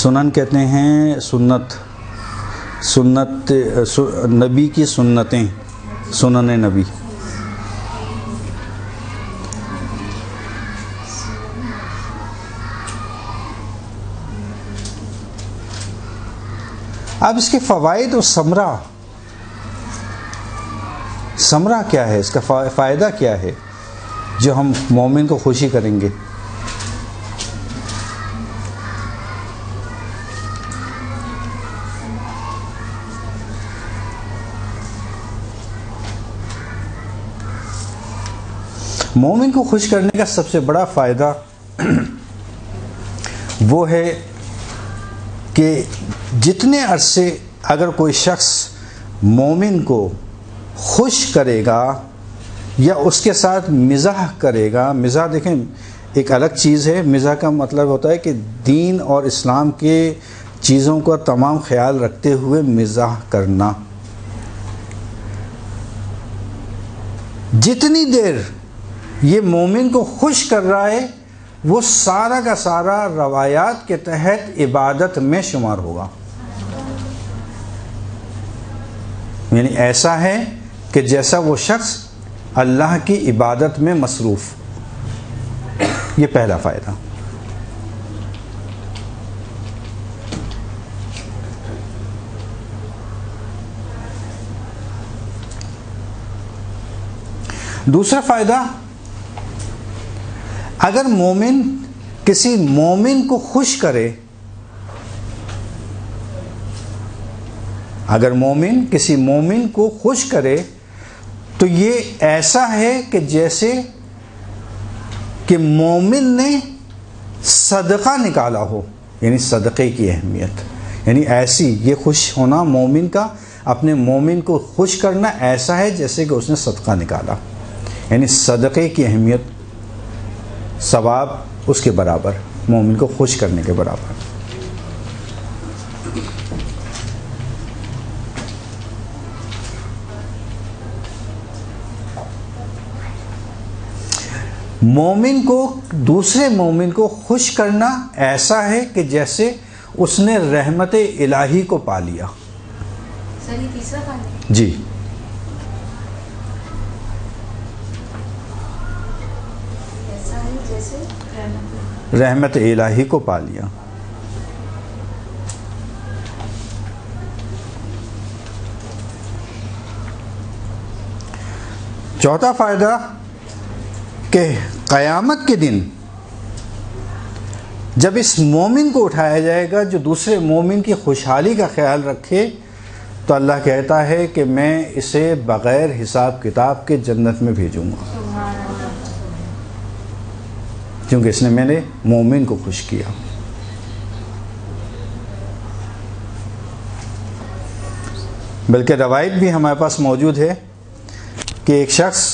سنن کہتے ہیں سنت نبی کی سنتیں، سنن نبی۔ اب اس کے فوائد اور ثمرہ کیا ہے، اس کا فائدہ کیا ہے جو ہم مومن کو خوشی کریں گے؟ مومن کو خوش کرنے کا سب سے بڑا فائدہ وہ ہے کہ جتنے عرصے اگر کوئی شخص مومن کو خوش کرے گا یا اس کے ساتھ مزاح کرے گا، مزاح دیکھیں ایک الگ چیز ہے، مزاح کا مطلب ہوتا ہے کہ دین اور اسلام کے چیزوں کا تمام خیال رکھتے ہوئے مزاح کرنا۔ جتنی دیر یہ مومن کو خوش کر رہا ہے وہ سارا کا سارا روایات کے تحت عبادت میں شمار ہوگا، یعنی ایسا ہے کہ جیسا وہ شخص اللہ کی عبادت میں مصروف۔ یہ پہلا فائدہ۔ دوسرا فائدہ، اگر مومن کسی مومن کو خوش کرے، اگر مومن کسی مومن کو خوش کرے تو یہ ایسا ہے کہ جیسے کہ مومن نے صدقہ نکالا ہو، یعنی صدقے کی اہمیت، یعنی ایسی یہ خوش ہونا مومن کا، اپنے مومن کو خوش کرنا ایسا ہے جیسے کہ اس نے صدقہ نکالا، یعنی صدقے کی اہمیت، ثواب اس کے برابر، مومن کو خوش کرنے کے برابر۔ مومن کو دوسرے مومن کو خوش کرنا ایسا ہے کہ جیسے اس نے رحمت الہی کو پا لیا۔ سر یہ تیسرا فائدہ؟ جی، ایسا ہے جیسے رحمت الہی کو پا لیا۔ چوتھا فائدہ کہ قیامت کے دن جب اس مومن کو اٹھایا جائے گا جو دوسرے مومن کی خوشحالی کا خیال رکھے، تو اللہ کہتا ہے کہ میں اسے بغیر حساب کتاب کے جنت میں بھیجوں گا، کیونکہ اس نے میں نے مومن کو خوش کیا۔ بلکہ روایت بھی ہمارے پاس موجود ہے کہ ایک شخص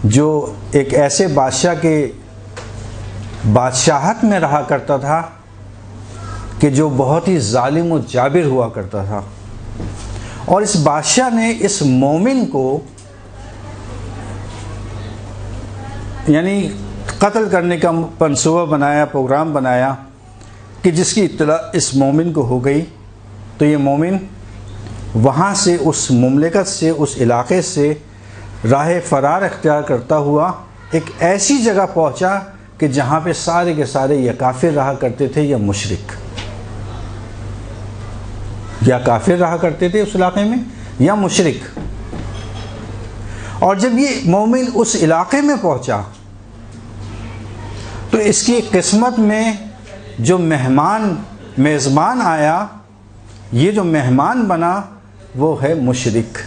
جو ایک ایسے بادشاہ کے بادشاہت میں رہا کرتا تھا کہ جو بہت ہی ظالم و جابر ہوا کرتا تھا، اور اس بادشاہ نے اس مومن کو یعنی قتل کرنے کا منصوبہ بنایا، پروگرام بنایا کہ جس کی اطلاع اس مومن کو ہو گئی تو یہ مومن وہاں سے، اس مملکت سے، اس علاقے سے راہ فرار اختیار کرتا ہوا ایک ایسی جگہ پہنچا کہ جہاں پہ سارے کے سارے یا کافر رہا کرتے تھے یا مشرک، یا کافر رہا کرتے تھے اس علاقے میں یا مشرک۔ اور جب یہ مومن اس علاقے میں پہنچا تو اس کی قسمت میں جو میزبان آیا، یہ جو مہمان بنا وہ ہے مشرک،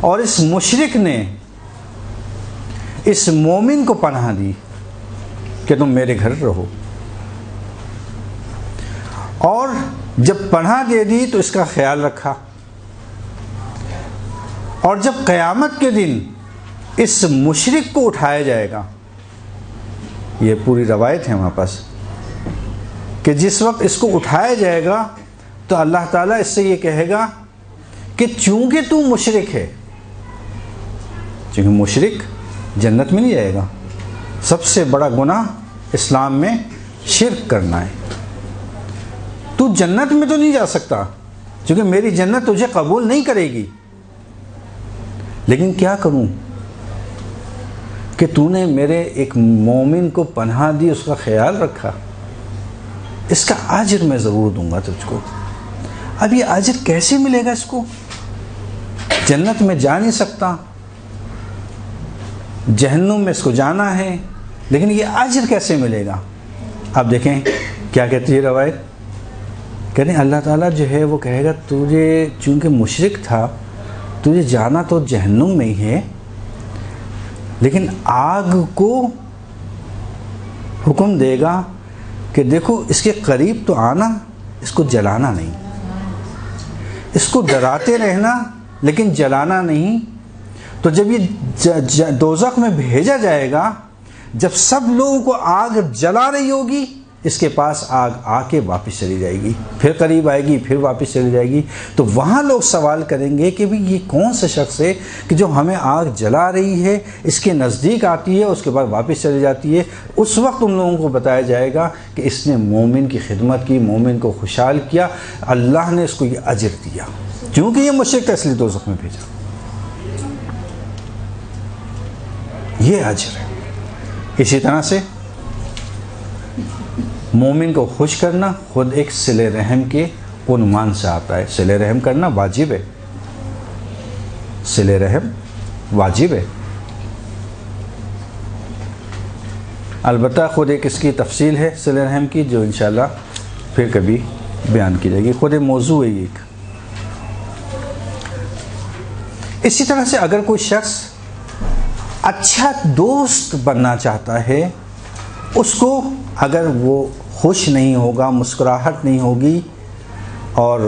اور اس مشرک نے اس مومن کو پناہ دی کہ تم میرے گھر رہو، اور جب پناہ دے دی تو اس کا خیال رکھا، اور جب قیامت کے دن اس مشرک کو اٹھایا جائے گا، یہ پوری روایت ہے ہمارے پاس کہ جس وقت اس کو اٹھایا جائے گا تو اللہ تعالیٰ اس سے یہ کہے گا کہ چونکہ تو مشرک ہے، چونکہ مشرک جنت میں نہیں جائے گا، سب سے بڑا گناہ اسلام میں شرک کرنا ہے، تو جنت میں تو نہیں جا سکتا چونکہ میری جنت تجھے قبول نہیں کرے گی، لیکن کیا کروں کہ تو نے میرے ایک مومن کو پناہ دی، اس کا خیال رکھا، اس کا اجر میں ضرور دوں گا تجھ کو۔ اب یہ اجر کیسے ملے گا اس کو؟ جنت میں جا نہیں سکتا، جہنم میں اس کو جانا ہے، لیکن یہ اجر کیسے ملے گا؟ آپ دیکھیں کیا کہتی ہے روایت، کہتے ہیں اللہ تعالیٰ جو ہے وہ کہے گا تجھے چونکہ مشرک تھا تجھے جانا تو جہنم میں ہی ہے، لیکن آگ کو حکم دے گا کہ دیکھو اس کے قریب تو آنا، اس کو جلانا نہیں، اس کو ڈراتے رہنا لیکن جلانا نہیں۔ تو جب یہ دوزخ میں بھیجا جائے گا، جب سب لوگوں کو آگ جلا رہی ہوگی، اس کے پاس آگ آ کے واپس چلی جائے گی، پھر قریب آئے گی، پھر واپس چلی جائے گی، تو وہاں لوگ سوال کریں گے کہ یہ کون سا شخص ہے کہ جو ہمیں آگ جلا رہی ہے، اس کے نزدیک آتی ہے، اس کے بعد واپس چلی جاتی ہے۔ اس وقت ان لوگوں کو بتایا جائے گا کہ اس نے مومن کی خدمت کی، مومن کو خوشحال کیا، اللہ نے اس کو یہ اجر دیا، کیونکہ یہ مشرک تھا اس لیے دوزخ میں بھیجا۔ یہ اجر ہے۔ اسی طرح سے مومن کو خوش کرنا خود ایک صلہ رحم کے عنوان سے آتا ہے۔ صلہ رحم کرنا واجب ہے، صلہ رحم واجب ہے۔ البتہ خود ایک اس کی تفصیل ہے صلہ رحم کی، جو انشاءاللہ پھر کبھی بیان کی جائے گی، خود ایک موضوع ہے۔ اسی طرح سے اگر کوئی شخص اچھا دوست بننا چاہتا ہے، اس کو اگر وہ خوش نہیں ہوگا، مسکراہٹ نہیں ہوگی، اور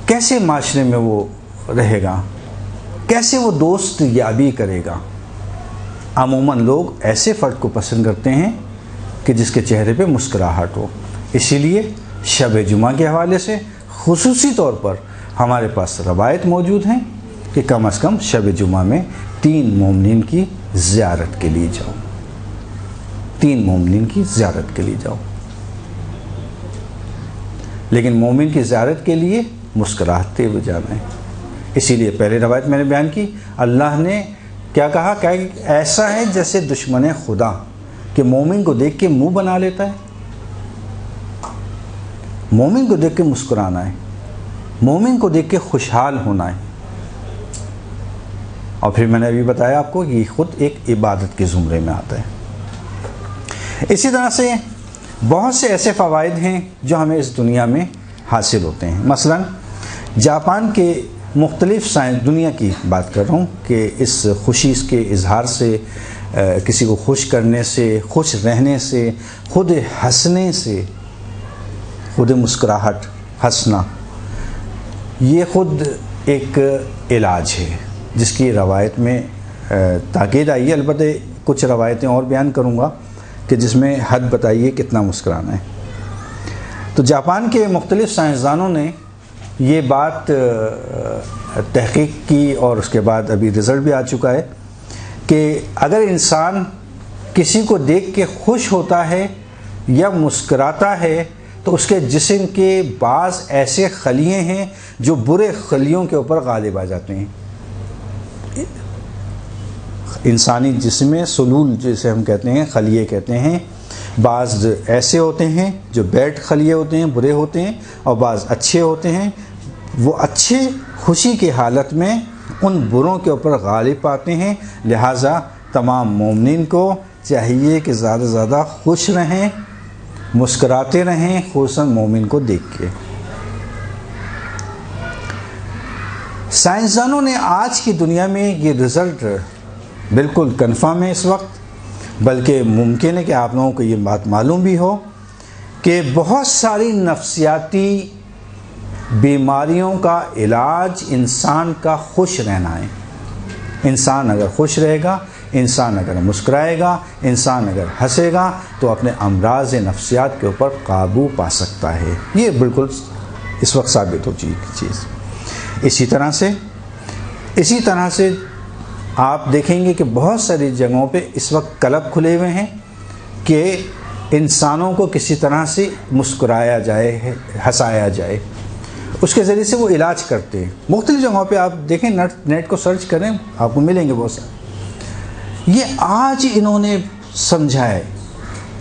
کیسے معاشرے میں وہ رہے گا، کیسے وہ دوست یابی کرے گا؟ عموماً لوگ ایسے فرد کو پسند کرتے ہیں کہ جس کے چہرے پہ مسکراہٹ ہو۔ اسی لیے شب جمعہ کے حوالے سے خصوصی طور پر ہمارے پاس روایت موجود ہیں کہ کم از کم شب جمعہ میں 3 مومنین کی زیارت کے لیے جاؤ، 3 مومنین کی زیارت کے لیے جاؤ۔ لیکن مومن کی زیارت کے لیے مسکراہتے ہوئے جانا ہے۔ اسی لیے پہلے روایت میں نے بیان کی، اللہ نے کیا کہا کہ ایسا ہے جیسے دشمن خدا کہ مومن کو دیکھ کے منہ بنا لیتا ہے۔ مومن کو دیکھ کے مسکرانا ہے، مومن کو دیکھ کے خوشحال ہونا ہے۔ اور پھر میں نے ابھی بتایا آپ کو یہ خود ایک عبادت کے زمرے میں آتا ہے۔ اسی طرح سے بہت سے ایسے فوائد ہیں جو ہمیں اس دنیا میں حاصل ہوتے ہیں۔ مثلا جاپان کے مختلف سائنس، دنیا کی بات کر رہا ہوں، کہ اس خوشی کے اظہار سے، کسی کو خوش کرنے سے، خوش رہنے سے، خود ہنسنے سے، خود مسکراہٹ، ہنسنا، یہ خود ایک علاج ہے جس کی روایت میں تاکید آئی ہے۔ البتہ کچھ روایتیں اور بیان کروں گا کہ جس میں حد بتائیے کتنا مسکرانا ہے۔ تو جاپان کے مختلف سائنسدانوں نے یہ بات تحقیق کی، اور اس کے بعد ابھی رزلٹ بھی آ چکا ہے کہ اگر انسان کسی کو دیکھ کے خوش ہوتا ہے یا مسکراتا ہے تو اس کے جسم کے بعض ایسے خلیے ہیں جو برے خلیوں کے اوپر غالب آ جاتے ہیں۔ انسانی جسم میں سلول جسے ہم کہتے ہیں، خلیے کہتے ہیں، بعض ایسے ہوتے ہیں جو بیڈ خلیے ہوتے ہیں، برے ہوتے ہیں، اور بعض اچھے ہوتے ہیں۔ وہ اچھے خوشی کی حالت میں ان بروں کے اوپر غالب پاتے ہیں۔ لہٰذا تمام مومنین کو چاہیے کہ زیادہ سے زیادہ خوش رہیں، مسکراتے رہیں، خصوصاً مومن کو دیکھ کے۔ سائنسدانوں نے آج کی دنیا میں یہ رزلٹ بالکل کنفرم ہے اس وقت، بلکہ ممکن ہے کہ آپ لوگوں کو یہ بات معلوم بھی ہو کہ بہت ساری نفسیاتی بیماریوں کا علاج انسان کا خوش رہنا ہے۔ انسان اگر خوش رہے گا، انسان اگر مسکرائے گا، انسان اگر ہنسے گا تو اپنے امراض نفسیات کے اوپر قابو پا سکتا ہے۔ یہ بالکل اس وقت ثابت ہو چکی چیز۔ اسی طرح سے آپ دیکھیں گے کہ بہت ساری جگہوں پہ اس وقت کلب کھلے ہوئے ہیں کہ انسانوں کو کسی طرح سے مسکرایا جائے، ہنسایا جائے، اس کے ذریعے سے وہ علاج کرتے ہیں۔ مختلف جگہوں پہ آپ دیکھیں، نیٹ کو سرچ کریں، آپ کو ملیں گے بہت سارے۔ یہ آج انہوں نے سمجھا ہے،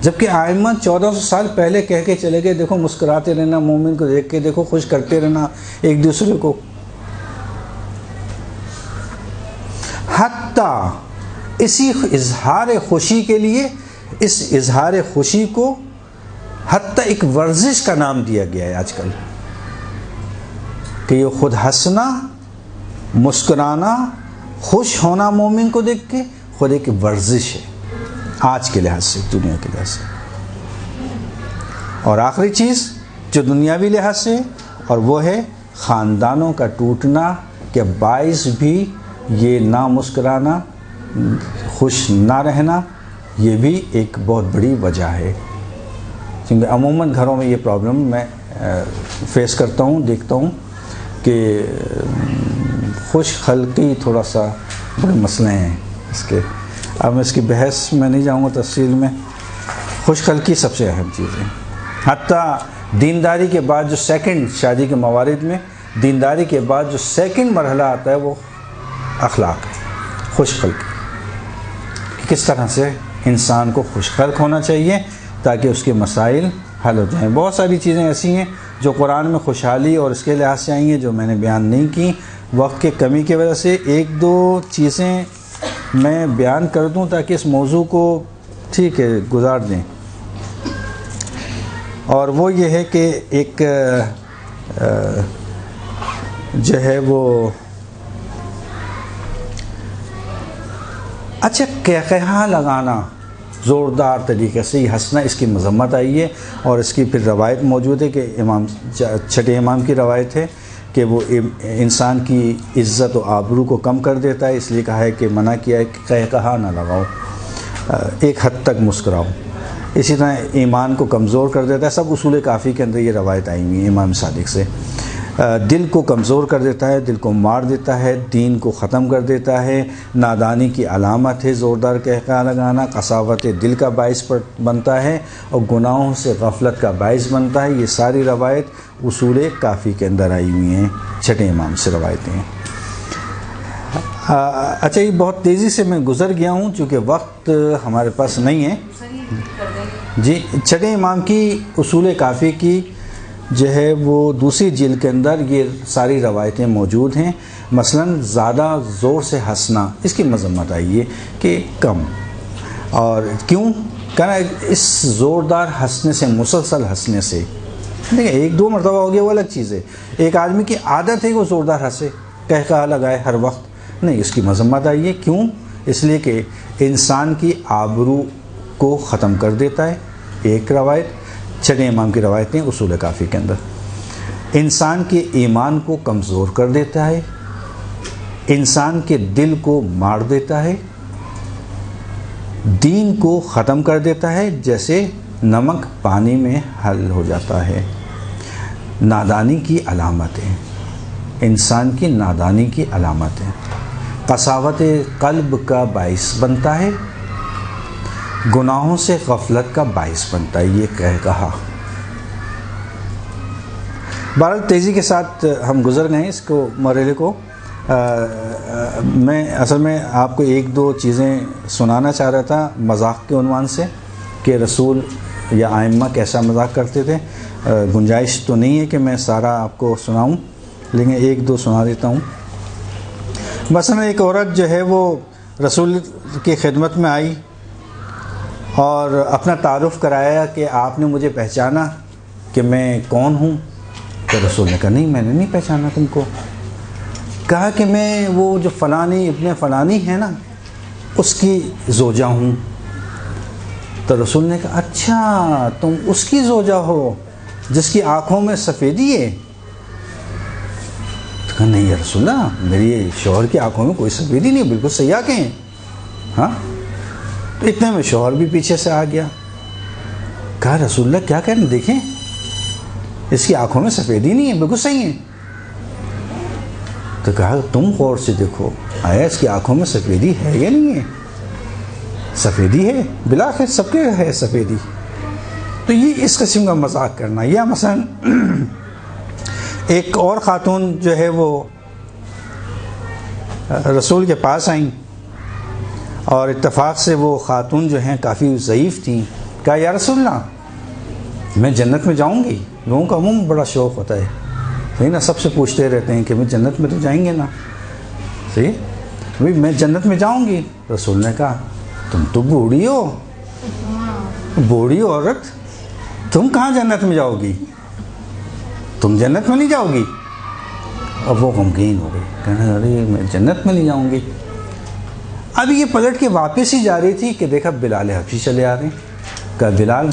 جبکہ ائمہ 1400 سال پہلے کہہ کے چلے گئے دیکھو مسکراتے رہنا، مومن کو دیکھ کے دیکھو خوش کرتے رہنا ایک دوسرے کو۔ حتیٰ اسی اظہار خوشی کے لیے، اس اظہار خوشی کو حتیٰ ایک ورزش کا نام دیا گیا ہے آج کل، کہ یہ خود ہنسنا، مسکرانا، خوش ہونا مومن کو دیکھ کے خود ایک ورزش ہے آج کے لحاظ سے، دنیا کے لحاظ سے۔ اور آخری چیز جو دنیاوی لحاظ سے، اور وہ ہے خاندانوں کا ٹوٹنا کے باعث بھی یہ نہ مسکرانا، خوش نہ رہنا، یہ بھی ایک بہت بڑی وجہ ہے۔ کیونکہ عموماً گھروں میں یہ پرابلم میں فیس کرتا ہوں، دیکھتا ہوں کہ خوش خلقی تھوڑا سا بڑے مسئلے ہیں اس کے۔ اب میں اس کی بحث میں نہیں جاؤں گا تفصیل میں۔ خوش خلقی سب سے اہم چیز ہے۔ حتیٰ دینداری کے بعد جو سیکنڈ، شادی کے موارد میں دینداری کے بعد جو سیکنڈ مرحلہ آتا ہے وہ اخلاق ہے، خوش خلقی۔ کس طرح سے انسان کو خوش خلق ہونا چاہیے تاکہ اس کے مسائل حل ہو جائیں۔ بہت ساری چیزیں ایسی ہیں جو قرآن میں خوشحالی اور اس کے لحاظ سے آئی ہیں جو میں نے بیان نہیں کی، وقت کے کمی کی وجہ سے۔ ایک دو چیزیں میں بیان کر دوں تاکہ اس موضوع کو ٹھیک ہے گزار دیں، اور وہ یہ ہے کہ ایک جو ہے وہ اچھا قہقہہ لگانا زوردار طریقے سے، یہ ہنسنا، اس کی مذمت آئی ہے، اور اس کی پھر روایت موجود ہے کہ امام چھٹے امام کی روایت ہے کہ وہ انسان کی عزت و آبرو کو کم کر دیتا ہے، اس لیے کہا ہے کہ منع کیا ہے کہ قہقہہ نہ لگاؤ، ایک حد تک مسکراؤ. اسی طرح ایمان کو کمزور کر دیتا ہے، سب اصول کافی کے اندر یہ روایت آئی ہوئی ہے امام صادق سے. دل کو کمزور کر دیتا ہے، دل کو مار دیتا ہے، دین کو ختم کر دیتا ہے، نادانی کی علامت ہے زوردار قہقہہ لگانا، قساوت دل کا باعث بنتا ہے، اور گناہوں سے غفلت کا باعث بنتا ہے. یہ ساری روایت اصول کافی کے اندر آئی ہوئی ہیں، چھٹے امام سے روایتیں ہیں. اچھا یہ بہت تیزی سے میں گزر گیا ہوں چونکہ وقت ہمارے پاس نہیں ہے. جی چھٹے امام کی اصول کافی کی جو ہے وہ دوسری جلد کے اندر یہ ساری روایتیں موجود ہیں. مثلا زیادہ زور سے ہنسنا، اس کی مذمت آئی ہے کہ کم. اور کیوں کہنا، اس زوردار ہنسنے سے، مسلسل ہنسنے سے، دیکھیں ایک دو مرتبہ ہو گیا وہ الگ چیز ہے. ایک آدمی کی عادت ہے کہ وہ زوردار ہنسے، قہقہہ لگائے ہر وقت، نہیں، اس کی مذمت آئی ہے. کیوں؟ اس لیے کہ انسان کی آبرو کو ختم کر دیتا ہے. ایک روایت چھٹے امام کی روایتیں اصول کافی کے اندر. انسان کے ایمان کو کمزور کر دیتا ہے، انسان کے دل کو مار دیتا ہے، دین کو ختم کر دیتا ہے جیسے نمک پانی میں حل ہو جاتا ہے. نادانی کی علامتیں، انسان کی نادانی کی علامتیں، قساوت قلب کا باعث بنتا ہے، گناہوں سے غفلت کا باعث بنتا ہے. یہ قہقہہ. بہرحال تیزی کے ساتھ ہم گزر گئے اس کو مرحلے کو. میں اصل میں آپ کو ایک دو چیزیں سنانا چاہ رہا تھا مذاق کے عنوان سے کہ رسول یا ائمہ کیسا مذاق کرتے تھے. گنجائش تو نہیں ہے کہ میں سارا آپ کو سناؤں، لیکن ایک دو سنا دیتا ہوں. مثلا ایک عورت جو ہے وہ رسول کی خدمت میں آئی اور اپنا تعارف کرایا کہ آپ نے مجھے پہچانا کہ میں کون ہوں. تو رسول نے کہا نہیں، میں نے نہیں پہچانا تم کو. کہا کہ میں وہ جو فلانی ابن فلانی ہے نا، اس کی زوجہ ہوں. تو رسول نے کہا اچھا تم اس کی زوجہ ہو جس کی آنکھوں میں سفیدی ہے. تو کہا نہیں یا رسول اللہ، میری شوہر کی آنکھوں میں کوئی سفیدی نہیں، بالکل سیاہ کے ہیں. ہاں. تو اتنے میں شوہر بھی پیچھے سے آ گیا. کہا رسول اللہ کیا کہہ رہے ہیں، دیکھیں اس کی آنکھوں میں سفیدی نہیں ہے، بالکل صحیح ہے. تو کہا تم غور سے دیکھو آیا اس کی آنکھوں میں سفیدی ہے یا نہیں ہے. سفیدی ہے، بلاخر سب کے ہے سفیدی. تو یہ اس قسم کا مذاق کرنا. یا مثلا ایک اور خاتون جو ہے وہ رسول کے پاس آئیں اور اتفاق سے وہ خاتون جو ہیں کافی ضعیف تھیں. کہا یا رسول اللہ میں جنت میں جاؤں گی. لوگوں کا عموماً بڑا شوق ہوتا ہے، صحیح نا، سب سے پوچھتے رہتے ہیں کہ میں جنت میں تو جائیں گے نا، صحیح بھائی میں جنت میں جاؤں گی. رسول نے کہا تم تو بوڑھی ہو، بوڑھی عورت تم کہاں جنت میں جاؤ گی، تم جنت میں نہیں جاؤ گی. اب وہ غمگین ہو گئی، کہنا ارے میں جنت میں نہیں جاؤں گی. اب یہ پلٹ کے واپس ہی جا رہی تھی کہ دیکھا بلال حبشی چلے آ رہے ہیں. کہا بلال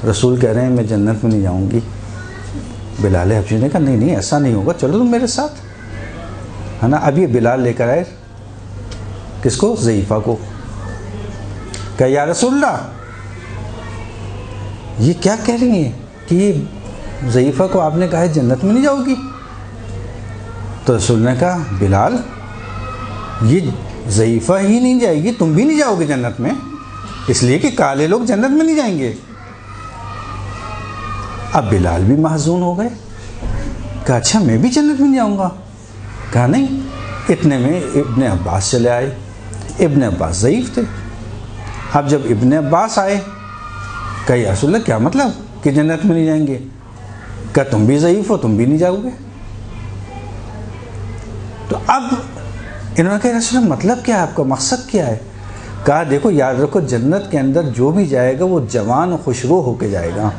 رسول کہہ رہے ہیں میں جنت میں نہیں جاؤں گی. بلال حبشی نے کہا نہیں نہیں ایسا نہیں ہوگا، چلو تم میرے ساتھ، ہے نا. اب یہ بلال لے کر آئے کس کو، ضعیفہ کو. کہا یا رسول اللہ یہ کیا کہہ رہی ہیں کہ یہ ضعیفہ کو آپ نے کہا ہے جنت میں نہیں جاؤ گی. تو رسول نے کہا بلال یہ ضعیفہ ہی نہیں جائے گی، تم بھی نہیں جاؤ گے جنت میں، اس لیے کہ کالے لوگ جنت میں نہیں جائیں گے. اب بلال بھی محزون ہو گئے. کہا اچھا میں بھی جنت میں نہیں جاؤں گا. کہا نہیں. اتنے میں ابن عباس چلے آئے. ابن عباس ضعیف تھے. اب جب ابن عباس آئے کہا یا رسول اللہ کیا مطلب کہ جنت میں نہیں جائیں گے. کہا تم بھی ضعیف ہو، تم بھی نہیں جاؤ گے. تو اب انہوں نے کہا رسول اللہ مطلب کیا ہے آپ کا، مقصد کیا ہے. کہا دیکھو یاد رکھو جنت کے اندر جو بھی جائے گا وہ جوان و خوشرو ہو کے جائے گا.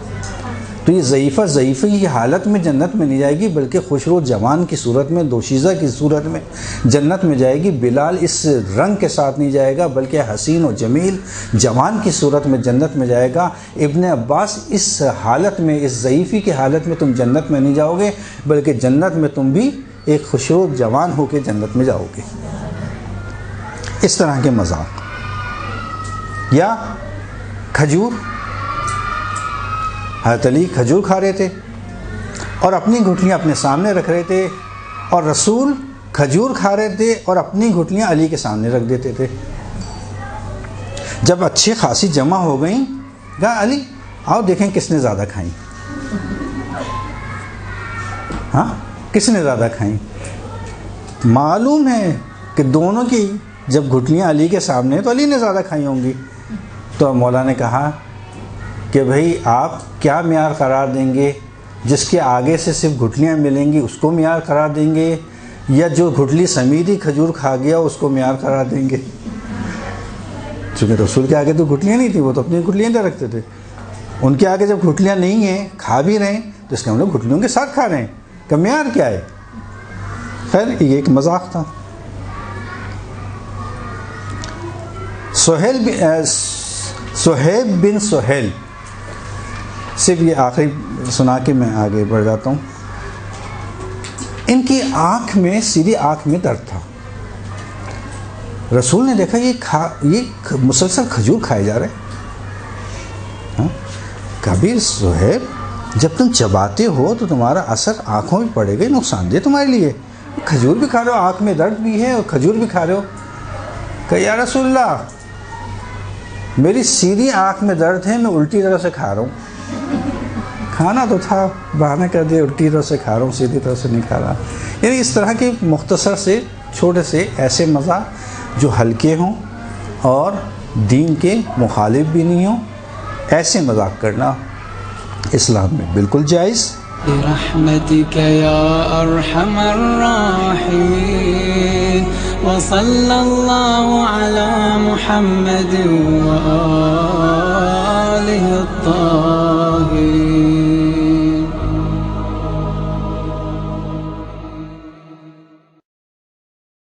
تو تو یہ ضعیفہ کی حالت میں جنت میں نہیں جائے گی، بلکہ خوشرو جوان کی صورت میں، دوشیزہ کی صورت میں جنت میں جائے گی۔ بلال اس رنگ کے ساتھ نہیں جائے گا، بلکہ حسین و جمیل جوان کی صورت میں جنت میں جائے گا۔ ابن عباس اس حالت میں، اس ضعیفی کی حالت میں تم جنت میں نہیں جاؤ گے، بلکہ جنت میں تم بھی ایک خوشرو جوان ہو کے جنت میں جاؤ گے۔ اس طرح کے مذاق۔ یا کھجور، حضرت علی کھجور کھا رہے تھے اور اپنی گھٹلیاں اپنے سامنے رکھ رہے تھے، اور رسول کھجور کھا رہے تھے اور اپنی گھٹلیاں علی کے سامنے رکھ دیتے تھے۔ جب اچھی خاصی جمع ہو گئیں، کہا علی آؤ دیکھیں کس نے زیادہ کھائیں۔ ہاں، کس نے زیادہ کھائیں؟ معلوم ہے کہ دونوں کی جب گھٹلیاں علی کے سامنے تو علی نے زیادہ کھائی ہوں گی۔ تو مولا نے کہا کہ بھئی آپ کیا معیار قرار دیں گے؟ جس کے آگے سے صرف گھٹلیاں ملیں گی اس کو معیار قرار دیں گے، یا جو گھٹلی سمیت ہی کھجور کھا گیا اس کو معیار قرار دیں گے؟ چونکہ رسول کے آگے تو گھٹلیاں نہیں تھیں، وہ تو اپنی گھٹلیاں دے رکھتے تھے۔ ان کے آگے جب گھٹلیاں نہیں ہیں، کھا بھی رہے ہیں، تو اس کے ہم لوگ گھٹلیوں کے ساتھ کھا رہے ہیں، کہ معیار کیا ہے؟ خیر یہ ایک مذاق تھا۔ صہیب بن سہیل، صرف یہ آخری سنا کے میں آگے بڑھ جاتا ہوں۔ ان کی آنکھ میں، سیدھی آنکھ میں درد تھا۔ رسول نے دیکھا یہ مسلسل کھجور کھائے جا رہے ہیں۔ کبھی صہیب جب تم چباتے ہو تو تمہارا اثر آنکھوں میں پڑے گا، نقصان دہ تمہارے لیے۔ کھجور بھی کھا رہے ہو، آنکھ میں درد بھی ہے اور کھجور بھی کھا رہے ہو۔ کہ یا رسول اللہ میری سیدھی آنکھ میں درد ہے، میں الٹی طرح سے کھا رہا ہوں۔ کھانا تو تھا، بہانہ کر دیا الٹی طرح سے کھا رہا ہوں، سیدھی طرح سے نہیں کھا رہا۔ یعنی اس طرح کے مختصر سے چھوٹے سے ایسے مذاق جو ہلکے ہوں اور دین کے مخالف بھی نہیں ہوں، ایسے مذاق کرنا اسلام میں بالکل جائز۔ برحمتك يا أرحم الراحمين وصلى الله على محمد وآله